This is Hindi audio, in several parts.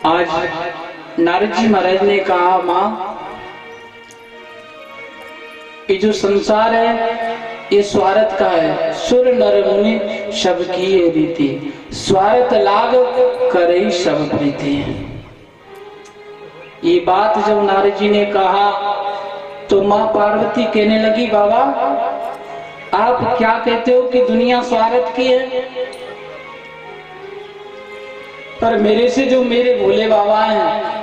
आज नारद जी महाराज ने कहा, माँ ये जो संसार है ये स्वार्थ का है। सुर नर मुनि सब की ये रीति, स्वार्थ लाग करे सब प्रीति। ये बात जब नारद जी ने कहा तो माँ पार्वती कहने लगी, बाबा आप क्या कहते हो कि दुनिया स्वार्थ की है, पर मेरे से जो मेरे भोले बाबा हैं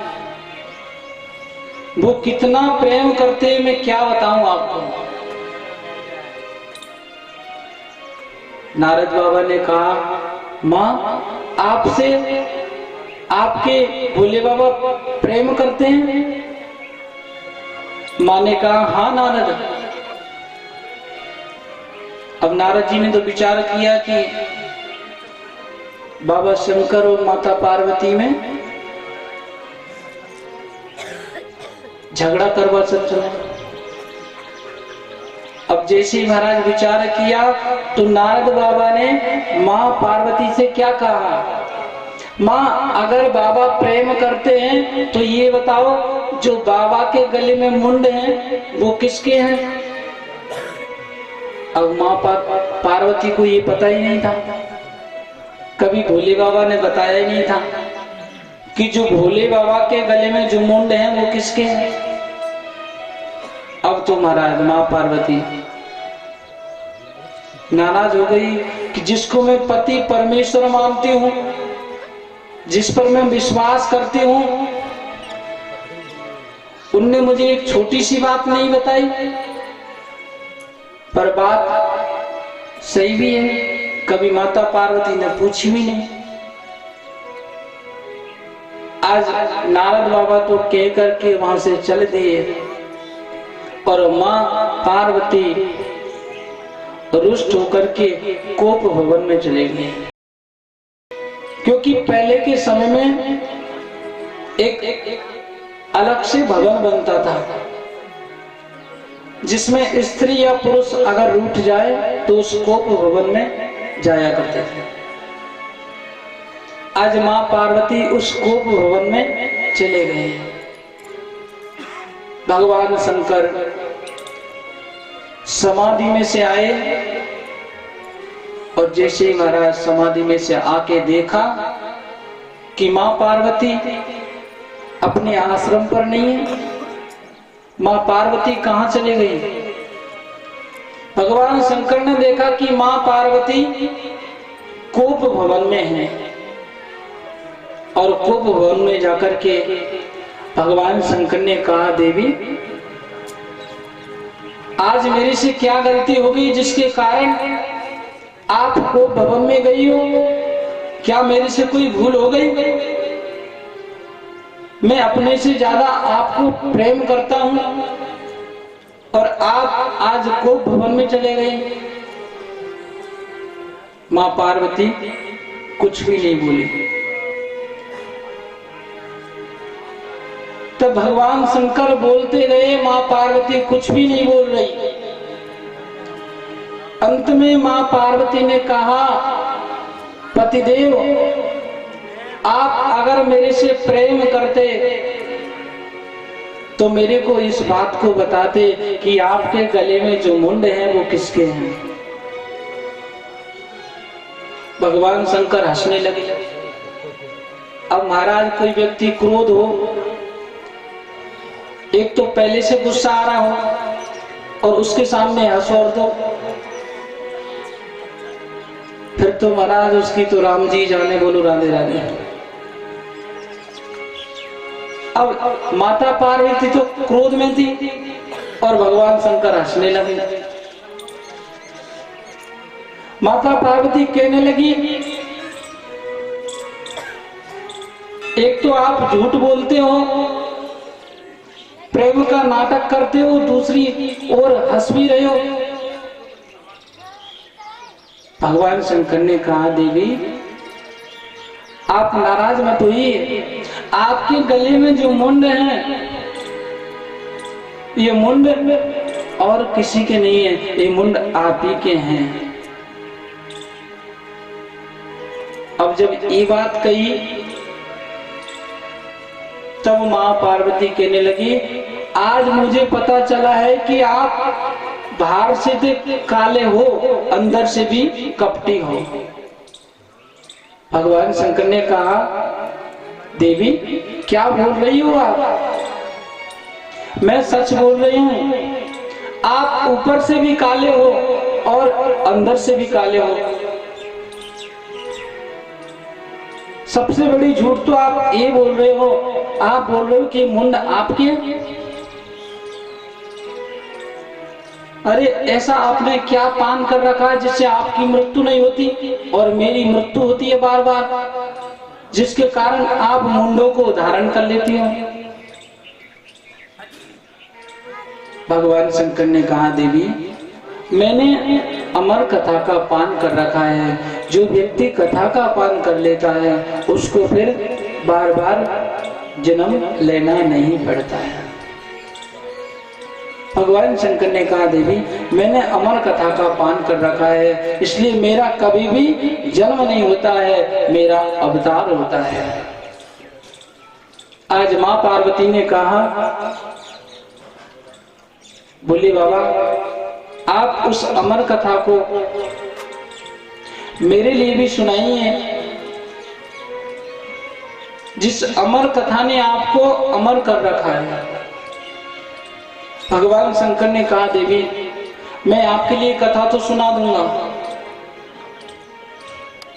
वो कितना प्रेम करते हैं, मैं क्या बताऊं आपको। नारद बाबा ने कहा, माँ आपसे आपके भोले बाबा प्रेम करते हैं? माँ ने कहा, हाँ नारद। अब नारद जी ने तो विचार किया कि बाबा शंकर और माता पार्वती में झगड़ा करवा चले। अब जैसे ही महाराज विचार किया तो नारद बाबा ने माँ पार्वती से क्या कहा, माँ अगर बाबा प्रेम करते हैं तो ये बताओ जो बाबा के गले में मुंड है वो किसके हैं? अब माँ पार्वती को ये पता ही नहीं था, कभी भोले बाबा ने बताया ही नहीं था कि जो भोले बाबा के गले में जो मुंड है वो किसके हैं। अब तो महाराज माँ पार्वती नाराज हो गई कि जिसको मैं पति परमेश्वर मानती हूँ, जिस पर मैं विश्वास करती हूँ, उनने मुझे एक छोटी सी बात नहीं बताई। पर बात सही भी है, कभी माता पार्वती ने पूछी भी नहीं। आज नारद बाबा तो कह करके वहां से चल दिए और माँ पार्वती रुष्ट होकर के कोप भवन में चले गए। क्योंकि पहले के समय में एक अलग से भवन बनता था जिसमें स्त्री या पुरुष अगर रूठ जाए तो उस कोप भवन में जाया करते थे। आज माँ पार्वती उस कोप भवन में चले गए। भगवान शंकर समाधि में से आए और जैसे ही महाराज समाधि में से आके देखा कि माँ पार्वती अपने आश्रम पर नहीं है, माँ पार्वती कहां चले गई। भगवान शंकर ने देखा कि माँ पार्वती कोप भवन में है और कोप भवन में जाकर के भगवान शंकर ने कहा, देवी आज मेरे से क्या गलती हो गई जिसके कारण आप कोप भवन में गई हो? क्या मेरे से कोई भूल हो गई? मैं अपने से ज्यादा आपको प्रेम करता हूं और आप आज कोप भवन में चले गए। मां पार्वती कुछ भी नहीं बोली। तब भगवान शंकर बोलते रहे, मां पार्वती कुछ भी नहीं बोल रही। अंत में मां पार्वती ने कहा, पतिदेव आप अगर मेरे से प्रेम करते तो मेरे को इस बात को बताते कि आपके गले में जो मुंड है वो किसके हैं। भगवान शंकर हंसने लगे। अब महाराज कोई व्यक्ति क्रोध हो, एक तो पहले से गुस्सा आ रहा हो और उसके सामने हंस और दो, फिर तो महाराज उसकी तो राम जी जाने बोलो राधे राधे। अब माता पार्वती तो क्रोध में थी और भगवान शंकर हंसने लगे। माता पार्वती कहने लगी, एक तो आप झूठ बोलते हो, प्रेम का नाटक करते हो, दूसरी और हंस भी रहे हो। भगवान शंकर ने कहा, देवी आप नाराज मत होइए, आपके गले में जो मुंड है ये मुंड और किसी के नहीं है, ये मुंड आप ही के हैं। अब जब ये बात कही तब माँ पार्वती कहने लगी, आज मुझे पता चला है कि आप बाहर से तो काले हो, अंदर से भी कपटी हो। भगवान शंकर ने कहा, देवी क्या बोल रही हो आप? मैं सच बोल रही हूँ, आप ऊपर से भी काले हो और अंदर से भी काले हो। सबसे बड़ी झूठ तो आप ये बोल रहे हो, आप बोल रहे हो कि मुंड आपके। अरे ऐसा आपने क्या पान कर रखा है जिससे आपकी मृत्यु नहीं होती और मेरी मृत्यु होती है बार बार, जिसके कारण आप मुंडों को धारण कर लेती हो। भगवान शंकर ने कहा, देवी मैंने अमर कथा का पान कर रखा है। जो व्यक्ति कथा का पान कर लेता है उसको फिर बार बार जन्म लेना नहीं पड़ता है। भगवान शंकर ने कहा, देवी मैंने अमर कथा का पान कर रखा है, इसलिए मेरा कभी भी जन्म नहीं होता है, मेरा अवतार होता है। आज माँ पार्वती ने कहा, बोले बाबा आप उस अमर कथा को मेरे लिए भी सुनाइए, जिस अमर कथा ने आपको अमर कर रखा है। भगवान शंकर ने कहा, देवी मैं आपके लिए कथा तो सुना दूंगा,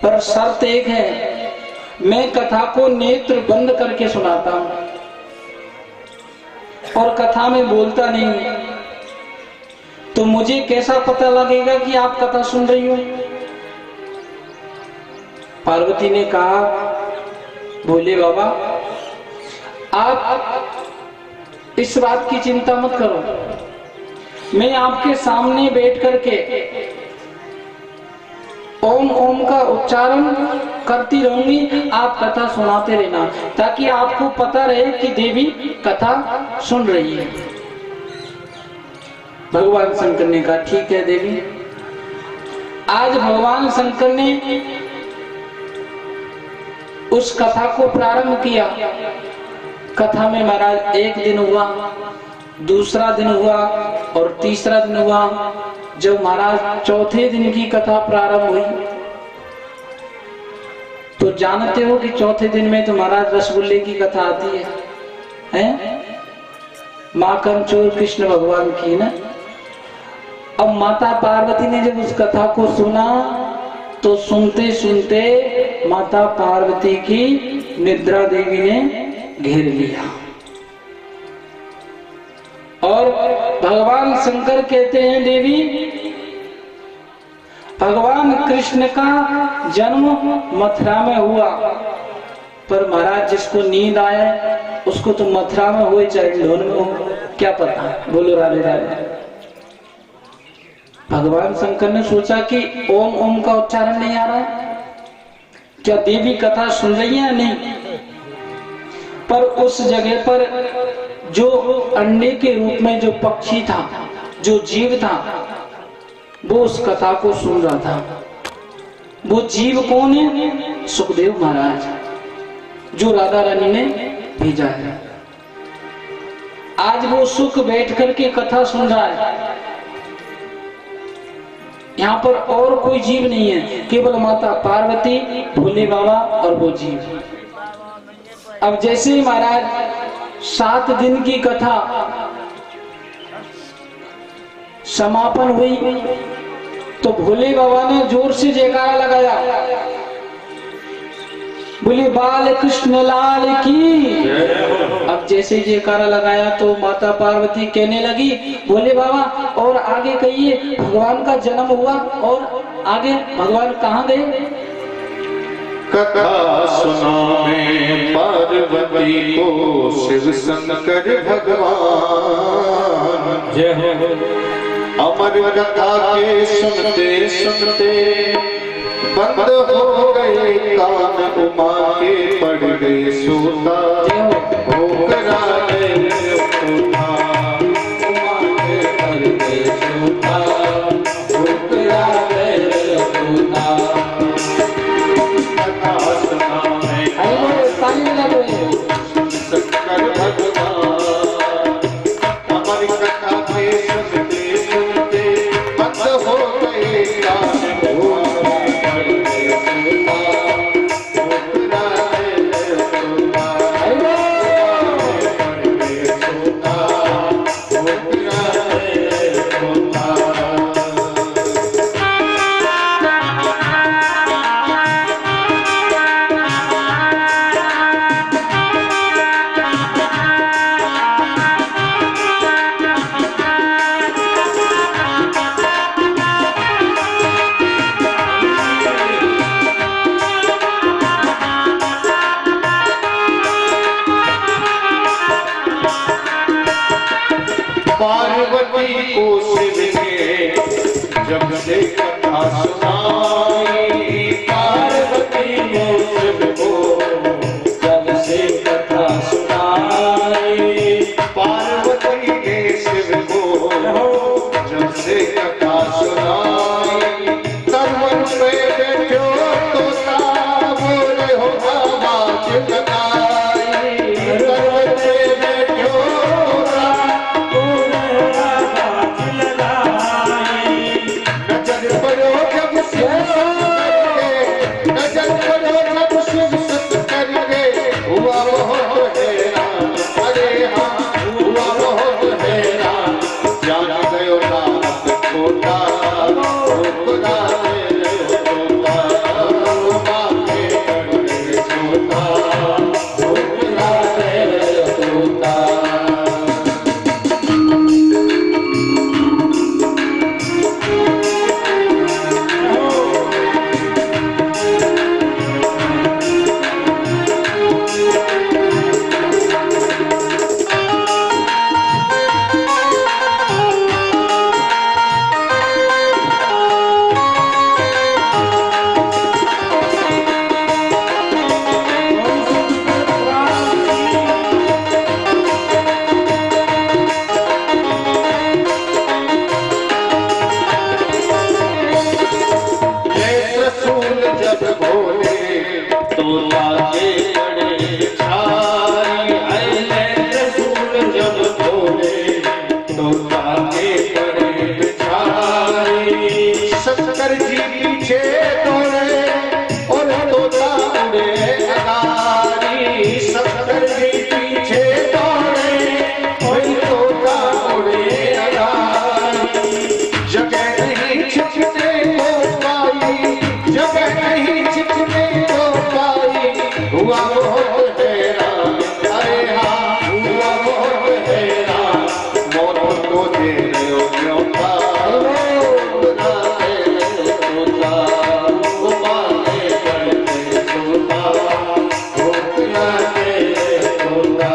पर शर्त एक है, मैं कथा को नेत्र बंद करके सुनाता हूं और कथा में बोलता नहीं। तो मुझे कैसा पता लगेगा कि आप कथा सुन रही हो? पार्वती ने कहा, बोले बाबा आप इस बात की चिंता मत करो, मैं आपके सामने बैठ करके ओम ओम का उच्चारण करती रहूंगी, आप कथा सुनाते रहना, ताकि आपको पता रहे कि देवी कथा सुन रही है। भगवान शंकर ने कहा, ठीक है देवी। आज भगवान शंकर ने उस कथा को प्रारंभ किया। कथा में महाराज एक दिन हुआ, दूसरा दिन हुआ और तीसरा दिन हुआ। जब महाराज चौथे दिन की कथा प्रारंभ हुई तो जानते हो कि चौथे दिन में तो महाराज रसगुल्ले की कथा आती है? माखन चोर कृष्ण भगवान की ना। अब माता पार्वती ने जब उस कथा को सुना तो सुनते सुनते माता पार्वती की निद्रा देवी ने घेर लिया और भगवान शंकर कहते हैं, देवी भगवान कृष्ण का जन्म मथुरा में हुआ, पर महाराज जिसको नींद आए उसको तो मथुरा में हुए चाहे इंदौर में हो, क्या पता। बोलो राधे राधे। भगवान शंकर ने सोचा कि ओम ओम का उच्चारण नहीं आ रहा है, क्या देवी कथा सुन रही है? नहीं। पर उस जगह पर जो अंडे के रूप में जो पक्षी था, जो जीव था, वो उस कथा को सुन रहा था। वो जीव कौन है? सुखदेव महाराज, जो राधा रानी ने भेजा है। आज वो सुख बैठ करके कथा सुन रहा है। यहाँ पर और कोई जीव नहीं है, केवल माता पार्वती, भोले बाबा और वो जीव। अब जैसे ही महाराज 7 दिन की कथा समापन हुई तो भोले बाबा ने जोर से जयकारा लगाया, बोले बाल कृष्ण लाल की। अब जैसे जयकारा लगाया तो माता पार्वती कहने लगी, बोले बाबा और आगे कहिए, भगवान का जन्म हुआ और आगे भगवान कहाँ गए? कथा सुना में पार्वती को शिव शंकर भगवान। जय हो। अमर कथा के सुनते सुनते बंद हो गए कान, उमा के पड़ गए सोता, होकर आ गए सोता, उमा के पड़ गए सोता, होकर आ गए सोता। कथा सुना में शंकर पार्वती को शिव ने जब से कथा सुनाई, पार्वती को शिव को जब से कथा सुनाई, पार्वती ने शिव को जब से कथा सुनाई, तरवन पे बैठो तोता बोले हो आवाज लगाई, तरवन पे बैठो तोता बोले हो आवाज लगाई। नजर पड़ो जब शिव करके, नजर पड़ो जब शिव सत करके, हुआ बहुत हैरान, अरे हाँ हुआ बहुत हैरान, जान गयो नाथ खोटा, खुदा तेरे तोता, माथे पड़े सोता, खुदा तेरे तोता। जय रसूल जब बोले तो लागे बड़े छाई, अल्लाह रसूल जब बोले तो लागे बड़े छाई, शंकर जी पीछे दौड़े और तोता उड़े अगारी, शंकर जी पीछे दौड़े और तोता उड़े अगारी, जगह नहीं छिपने को पाई, जगह नहीं छिपने को पाई, हुआ बहुत हैरान, अरे हाँ हुआ बहुत हैरान, मौत को दे रहे हो न्योता, खुदा तेरे तोता, वो माथे पड़ते सोता, खुदा तेरे तोता।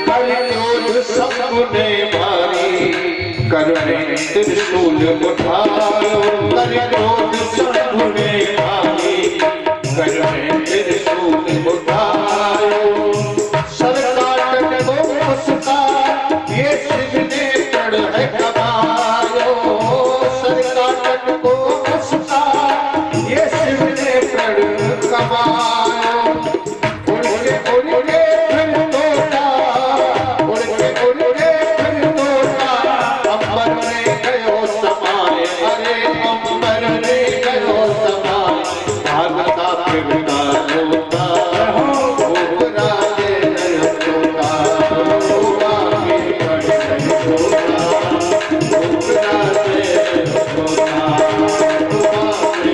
क्रोध सबने मारी, कर में त्रिशूल उठायो, क्रोध सबने मारी, कर में त्रिशूल उठायो, सरकार को उसका ये शिव ने प्रण है कमायो, सरकार को उसका ये शिव ने प्रण कमायो, उनके उनके फिर तोता, उनके उनके फिर तोता, अंबर में गयो समाए, अरे अंबर में गयो समाए, भागता फिरता रोता, खुदा तेरे तोता, हुआ के पड़े सोता, खुदा तेरे तोता, हुआ के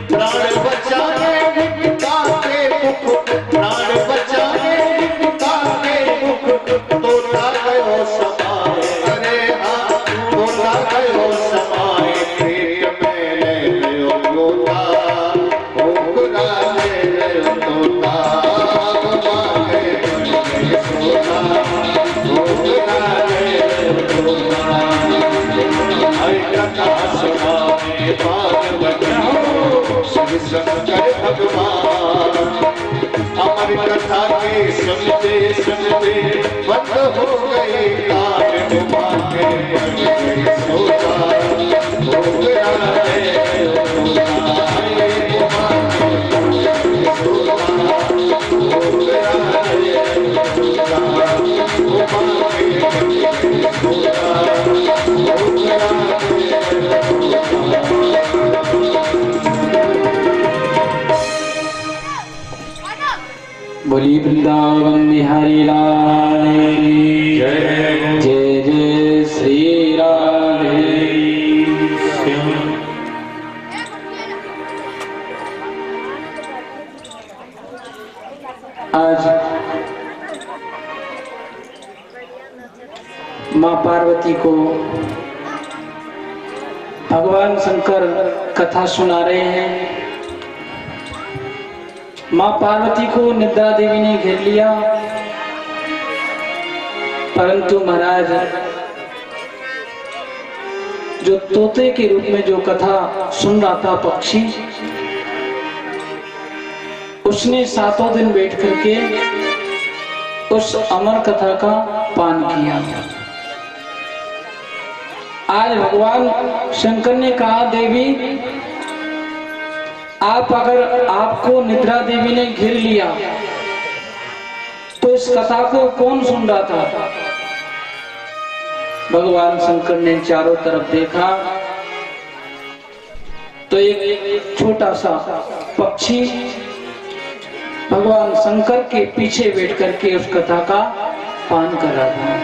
प्राण बचाने विकटा के मुख पार्वती शिव शंकर भगवान। अमर कथा के सुनते सुनते बंद हो गए कान मुबाके सोता हो गया है बोली वृंदावन बिहारी लाल की जय। जय जय श्री राधे। आज माँ पार्वती को भगवान शंकर कथा सुना रहे हैं। माँ पार्वती को निद्रा देवी ने घेर लिया, परंतु महाराज जो तोते के रूप में जो कथा सुन रहा था पक्षी, उसने 7 दिन बैठ करके उस अमर कथा का पान किया। आज भगवान शंकर ने कहा, देवी आप अगर आपको निद्रा देवी ने घेर लिया तो इस कथा को कौन सुन रहा था? भगवान शंकर ने चारों तरफ देखा तो एक छोटा सा पक्षी भगवान शंकर के पीछे बैठ करके उस कथा का पान कर रहा था।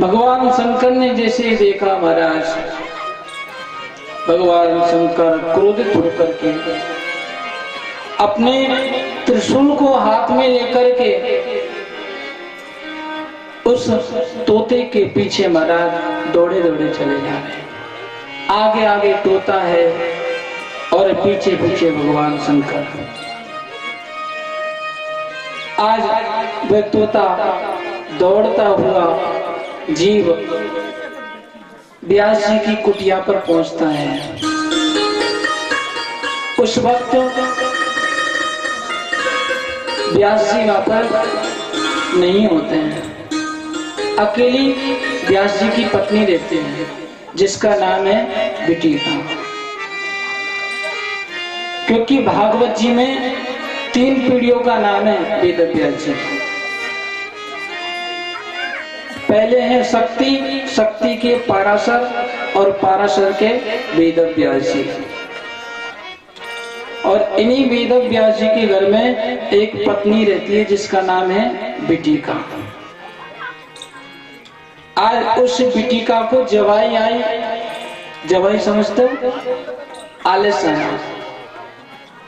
भगवान शंकर ने जैसे ही देखा, महाराज भगवान शंकर क्रोधित होकर के अपने त्रिशूल को हाथ में लेकर के उस तोते के पीछे महाराज दौड़े दौड़े चले जा रहे। आगे आगे तोता है और पीछे पीछे भगवान शंकर। आज वह तोता दौड़ता हुआ जीव व्यास जी की कुटिया पर पहुंचता है। उस वक्त व्यास जी वहां पर नहीं होते हैं, अकेली व्यास जी की पत्नी रहती है जिसका नाम है बिटिका। क्योंकि भागवत जी में 3 पीढ़ियों का नाम है वेद व्यास जी। पहले है शक्ति, शक्ति के पाराशर और पाराशर के वेद व्यास जी। और इन्हीं वेद व्यास जी के घर में एक पत्नी रहती है जिसका नाम है बिटिका। आज उस बिटिका को जवाई आई, जवाई समझते हो, आलिशान।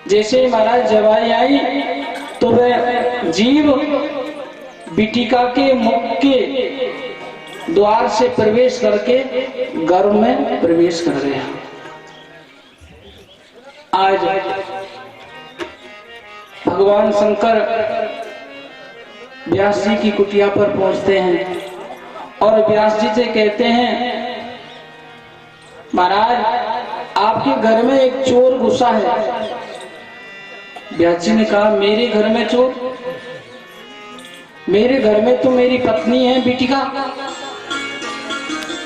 जैसे महाराज जवाई आई तो वह जीव बिटिका के मुख के द्वार से प्रवेश करके गर्भ में प्रवेश कर गया। आज भगवान शंकर व्यास जी की कुटिया पर पहुंचते हैं और व्यास जी से कहते हैं, महाराज आपके घर में एक चोर घुसा है। व्यास जी ने कहा, मेरे घर में चोर? मेरे घर में तो मेरी पत्नी है बिटिका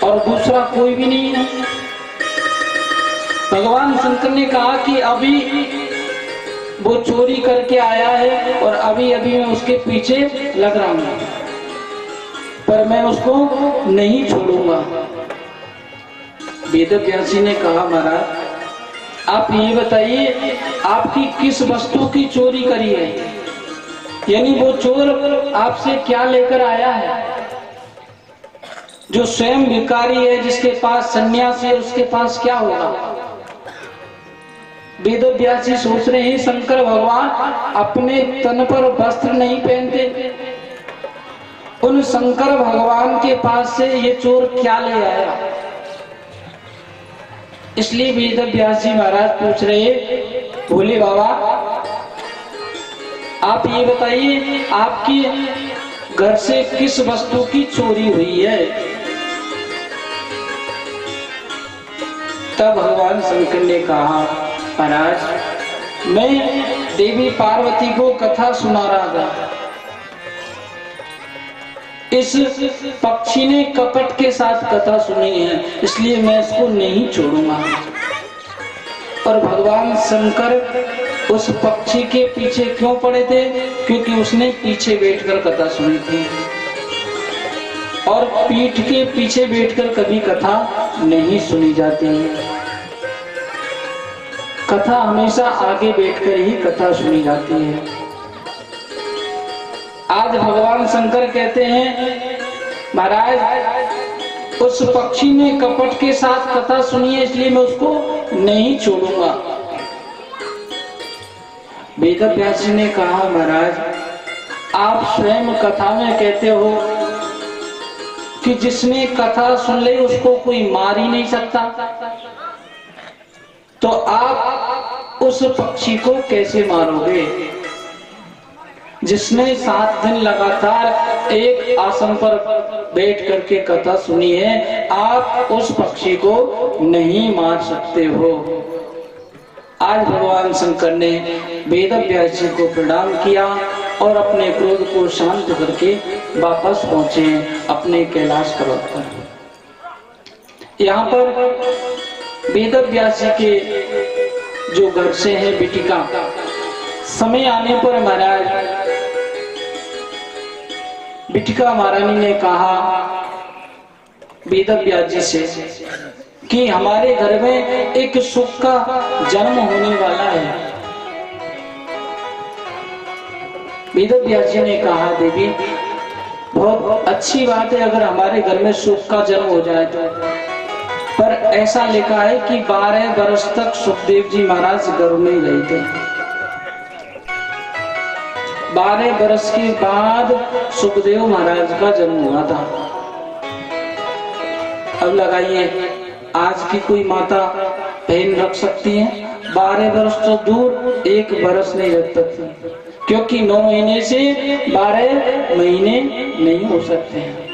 और दूसरा कोई भी नहीं है। भगवान शंकर ने कहा कि अभी वो चोरी करके आया है और अभी अभी मैं उसके पीछे लग रहा हूं, पर मैं उसको नहीं छोड़ूंगा। वेद व्यास जी ने कहा, महाराज आप ये बताइए आपकी किस वस्तु की चोरी करी है, यानी वो चोर आपसे क्या लेकर आया है? जो स्वयं भिखारी है, जिसके पास सन्यासी है, उसके पास क्या होगा? वेद व्यास जी सोच रहे हैं, शंकर भगवान अपने तन पर वस्त्र नहीं पहनते, उन शंकर भगवान के पास से ये चोर क्या ले आया? इसलिए वेद व्यास जी महाराज पूछ रहे, भोले बाबा आप ये बताइए आपकी घर से किस वस्तु की चोरी हुई है? तब भगवान शंकर ने कहा, महाराज मैं देवी पार्वती को कथा सुना रहा था, इस पक्षी ने कपट के साथ कथा सुनी है, इसलिए मैं इसको नहीं छोड़ूंगा। और भगवान शंकर उस पक्षी के पीछे क्यों पड़े थे? क्योंकि उसने पीछे बैठकर कथा सुनी थी, और पीठ के पीछे बैठकर कभी कथा नहीं सुनी जाती है। कथा हमेशा आगे बैठकर ही कथा सुनी जाती है। आज भगवान शंकर कहते हैं, महाराज उस पक्षी ने कपट के साथ कथा सुनी है, इसलिए मैं उसको नहीं छोड़ूंगा। वेदव्यास जी ने कहा, महाराज आप स्वयं कथा में कहते हो कि जिसने कथा सुन ली उसको कोई मार ही नहीं सकता, तो आप उस पक्षी को कैसे मारोगे? जिसने 7 दिन लगातार एक आसन पर बैठ करके कथा सुनी है, आप उस पक्षी को नहीं मार सकते हो। आज भगवान शंकर ने वेदव्यास जी को प्रणाम किया और अपने क्रोध को शांत करके वापस पहुंचे अपने कैलाश पर्वत पर। यहाँ पर वेदव्यास जी के जो घर से है बिटिका, समय आने पर महाराज बिटिका महारानी ने कहा वेदव्यास जी से कि हमारे घर में एक सुख का जन्म होने वाला है। वेदव्यास जी ने कहा, देवी बहुत अच्छी बात है अगर हमारे घर में सुख का जन्म हो जाए तो, पर ऐसा लिखा है कि 12 वर्ष तक सुखदेव जी महाराज गर्भ में ही रहे थे। 12 वर्ष के बाद सुखदेव महाराज का जन्म हुआ था। अब लगाइए, आज की कोई माता बहन रख सकती है? 12 वर्ष तो दूर, 1 वर्ष नहीं रख सकती, क्योंकि 9 महीने से 12 महीने नहीं हो सकते हैं।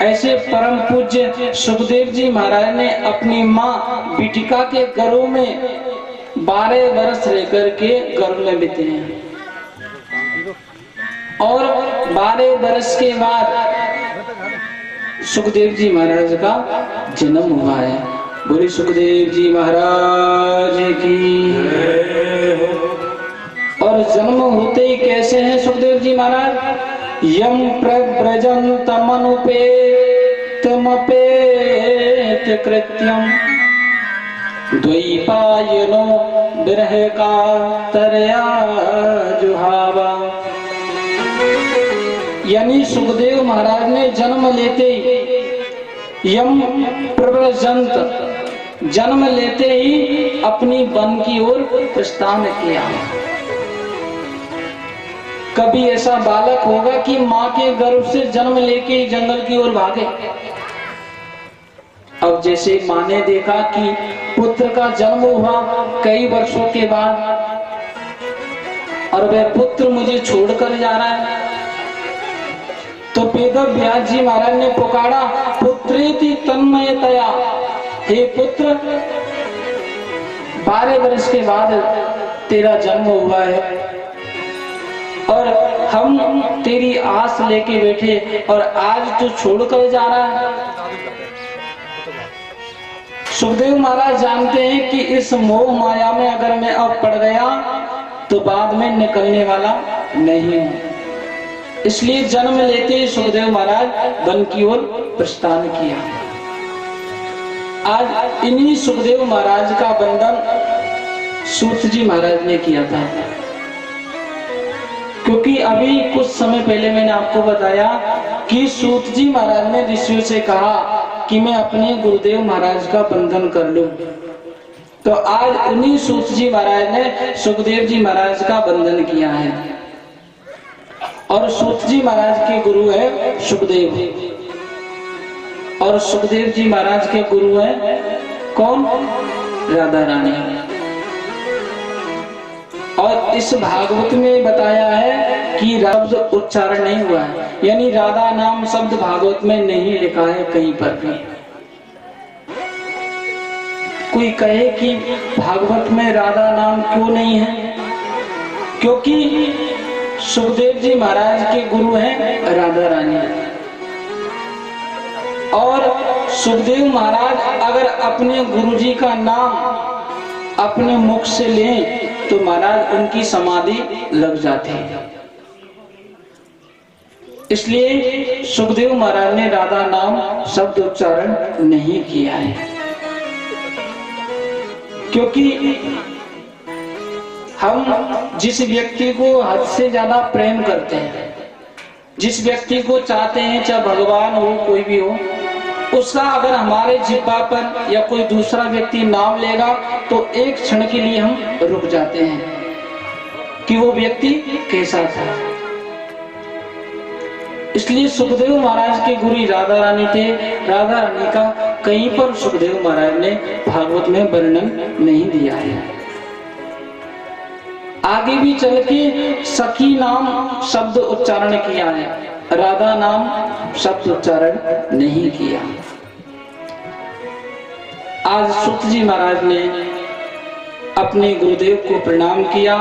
ऐसे परम पूज्य सुखदेव जी महाराज ने अपनी माँ बिटिका के गर्भ में 12 वर्ष रह करके गर्भ में बीते हैं, और 12 वर्ष के बाद सुखदेव जी महाराज का जन्म हुआ है। बोले सुखदेव जी महाराज की। और जन्म होते ही कैसे हैं सुखदेव जी महाराज? यम प्रव्रजन्तमनुपेतमपेत कृत्यम द्वैपायनो विरह कातरया जुहावा। यानी सुखदेव महाराज ने जन्म लेते ही यम प्रव्रजंत, जन्म लेते ही अपनी वन की ओर प्रस्थान किया। कभी ऐसा बालक होगा कि माँ के गर्भ से जन्म लेके जंगल की ओर भागे? अब जैसे माँ ने देखा कि पुत्र का जन्म हुआ कई वर्षों के बाद, और वह पुत्र मुझे छोड़कर जा रहा है, तो वेदव्यास जी महाराज ने पुकारा, पुत्रेति तन्मयतया, हे पुत्र 12 वर्ष के बाद तेरा जन्म हुआ है और हम तेरी आस लेके बैठे, और आज तू छोड़कर जा रहा है। सुखदेव महाराज जानते हैं कि इस मोह माया में अगर मैं अब पड़ गया तो बाद में निकलने वाला नहीं हूं, इसलिए जन्म लेते ही सुखदेव महाराज वन की ओर प्रस्थान किया। आज इन्हीं सुखदेव महाराज का वंदन सूत जी महाराज ने किया था, क्योंकि अभी कुछ समय पहले मैंने आपको बताया कि सूत जी महाराज ने ऋषियों से कहा कि मैं अपने गुरुदेव महाराज का वंदन कर लूं, तो आज उन्हीं सूत जी महाराज ने सुखदेव जी महाराज का वंदन किया है। और सूत जी महाराज के गुरु है सुखदेव, और सुखदेव जी महाराज के गुरु है कौन? राधा रानी। और इस भागवत में बताया है कि शब्द उच्चारण नहीं हुआ है, यानी राधा नाम शब्द भागवत में नहीं लिखा है कहीं पर भी। कोई कहे कि भागवत में राधा नाम क्यों नहीं है, क्योंकि सुखदेव जी महाराज के गुरु हैं राधा रानी, और सुखदेव महाराज अगर अपने गुरु जी का नाम अपने मुख से लें तो महाराज उनकी समाधि लग जाती है। इसलिए सुखदेव महाराज ने राधा नाम शब्द उच्चारण नहीं किया है, क्योंकि हम जिस व्यक्ति को हद से ज्यादा प्रेम करते हैं, जिस व्यक्ति को चाहते हैं, चाहे भगवान हो कोई भी हो, उसका अगर हमारे जिह्वा पर या कोई दूसरा व्यक्ति नाम लेगा तो एक क्षण के लिए हम रुक जाते हैं कि वो व्यक्ति कैसा था। इसलिए सुखदेव महाराज के गुरु राधा रानी थे। राधा रानी का कहीं पर सुखदेव महाराज ने भागवत में वर्णन नहीं दिया है। आगे भी चल के सखी नाम शब्द उच्चारण किया है, राधा नाम शब्द उच्चारण नहीं किया। आज सूत जी महाराज ने अपने गुरुदेव को प्रणाम किया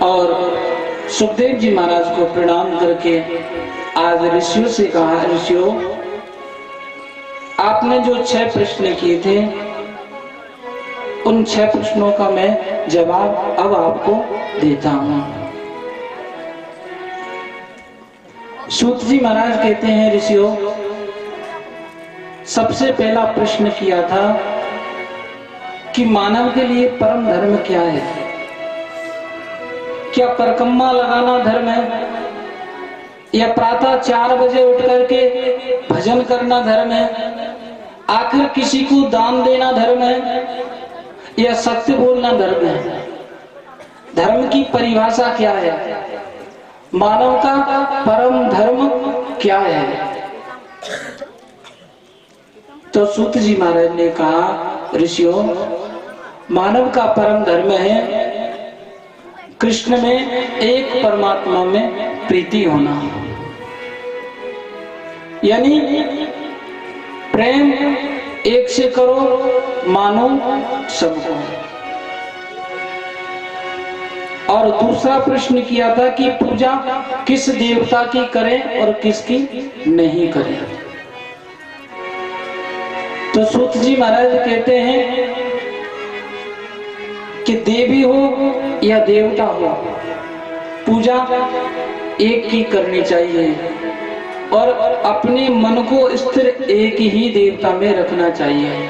और सुखदेव जी महाराज को प्रणाम करके आज ऋषियों से कहा, ऋषियों आपने जो 6 प्रश्न किए थे उन 6 प्रश्नों का मैं जवाब अब आपको देता हूं। सूत जी महाराज कहते हैं, ऋषियों सबसे पहला प्रश्न किया था कि मानव के लिए परम धर्म क्या है? क्या परकम्मा लगाना धर्म है, या प्रातः 4 बजे उठ करके भजन करना धर्म है, आखिर किसी को दान देना धर्म है, या सत्य बोलना धर्म है? धर्म की परिभाषा क्या है? मानव का परम धर्म क्या है? तो सूत जी महाराज ने कहा, ऋषियों मानव का परम धर्म है कृष्ण में, एक परमात्मा में प्रीति होना, यानी प्रेम एक से करो, मानो सबको। और दूसरा प्रश्न किया था कि पूजा किस देवता की करें और किसकी नहीं करें। तो सूत जी महाराज कहते हैं कि देवी हो या देवता हो, पूजा एक की करनी चाहिए और अपने मन को स्थिर एक ही देवता में रखना चाहिए,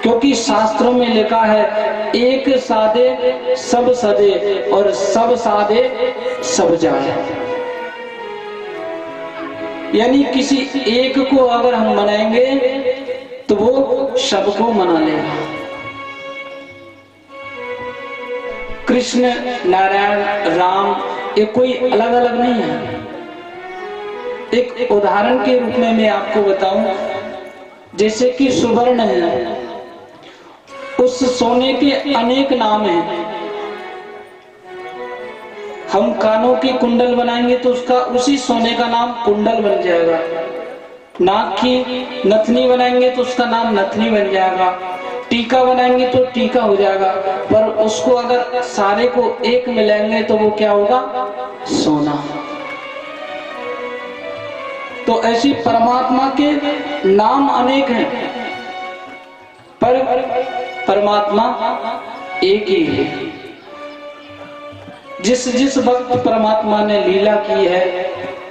क्योंकि शास्त्रों में लिखा है एक साधे सब सदे और सब साधे सब जाए। यानी किसी एक को अगर हम मनाएंगे तो वो सबको मना लेगा। कृष्ण, नारायण, राम ये कोई अलग अलग नहीं है। एक उदाहरण के रूप में मैं आपको बताऊं, जैसे कि सुवर्ण है, उस सोने के अनेक नाम हैं। हम कानों की कुंडल बनाएंगे तो उसका उसी सोने का नाम कुंडल बन जाएगा। नाक की नथनी बनाएंगे तो उसका नाम नथनी बन जाएगा। टीका बनाएंगे तो टीका हो जाएगा। पर उसको अगर सारे को एक मिलाएंगे तो वो क्या होगा? सोना। तो ऐसी परमात्मा के नाम अनेक हैं, पर परमात्मा एक ही है। जिस जिस वक्त परमात्मा ने लीला की है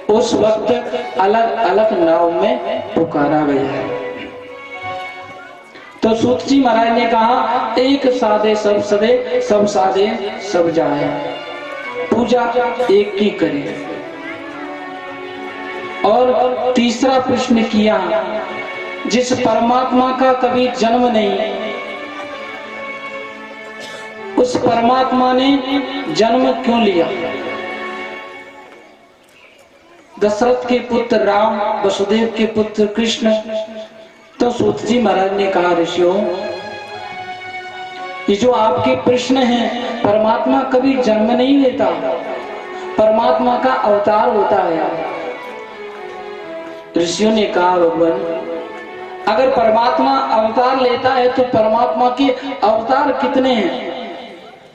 उस वक्त अलग अलग नाम में पुकारा गया है। तो सूत जी महाराज ने कहा एक साधे सब सदे, सब साधे सब जाए, पूजा एक की करें। और तीसरा प्रश्न किया, जिस परमात्मा का कभी जन्म नहीं, उस परमात्मा ने जन्म क्यों लिया? दशरथ के पुत्र राम, वसुदेव के पुत्र कृष्ण। तो सूत जी महाराज ने कहा, ऋषियों ये जो आपके प्रश्न हैं, परमात्मा कभी जन्म नहीं लेता, परमात्मा का अवतार होता है। ऋषियों ने कहा, भगवान अगर परमात्मा अवतार लेता है तो परमात्मा के अवतार कितने हैं?